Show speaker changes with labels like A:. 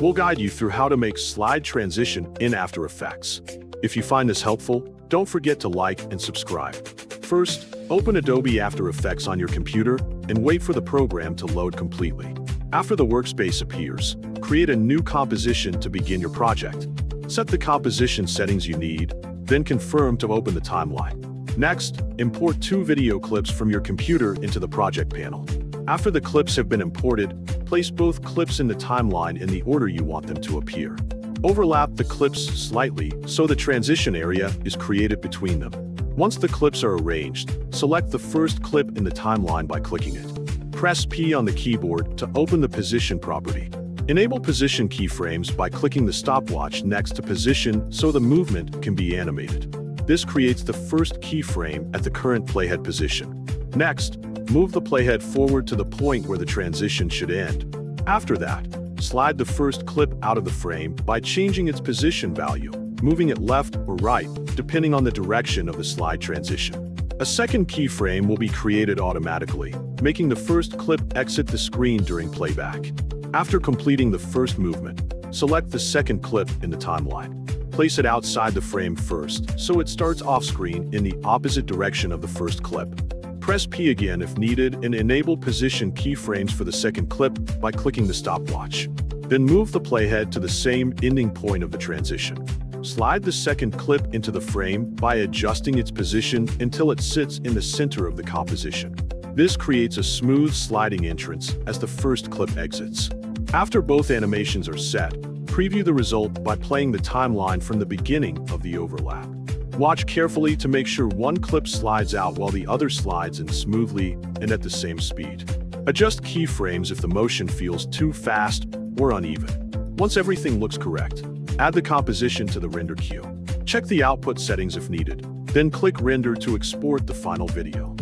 A: We'll guide you through how to make slide transition in After Effects. If you find this helpful, don't forget to like and subscribe. First, open Adobe After Effects on your computer and wait for the program to load completely. After the workspace appears, create a new composition to begin your project. Set the composition settings you need, then confirm to open the timeline. Next, import 2 video clips from your computer into the project panel. After the clips have been imported, place both clips in the timeline in the order you want them to appear. Overlap the clips slightly so the transition area is created between them. Once the clips are arranged, select the first clip in the timeline by clicking it. Press P on the keyboard to open the position property. Enable position keyframes by clicking the stopwatch next to position so the movement can be animated. This creates the first keyframe at the current playhead position. Next, move the playhead forward to the point where the transition should end. After that, slide the first clip out of the frame by changing its position value, moving it left or right, depending on the direction of the slide transition. A second keyframe will be created automatically, making the first clip exit the screen during playback. After completing the first movement, select the second clip in the timeline. Place it outside the frame first, so it starts off-screen in the opposite direction of the first clip. Press P again if needed and enable position keyframes for the second clip by clicking the stopwatch. Then move the playhead to the same ending point of the transition. Slide the second clip into the frame by adjusting its position until it sits in the center of the composition. This creates a smooth sliding entrance as the first clip exits. After both animations are set, preview the result by playing the timeline from the beginning of the overlap. Watch carefully to make sure one clip slides out while the other slides in smoothly and at the same speed. Adjust keyframes if the motion feels too fast or uneven. Once everything looks correct, add the composition to the render queue. Check the output settings if needed, then click Render to export the final video.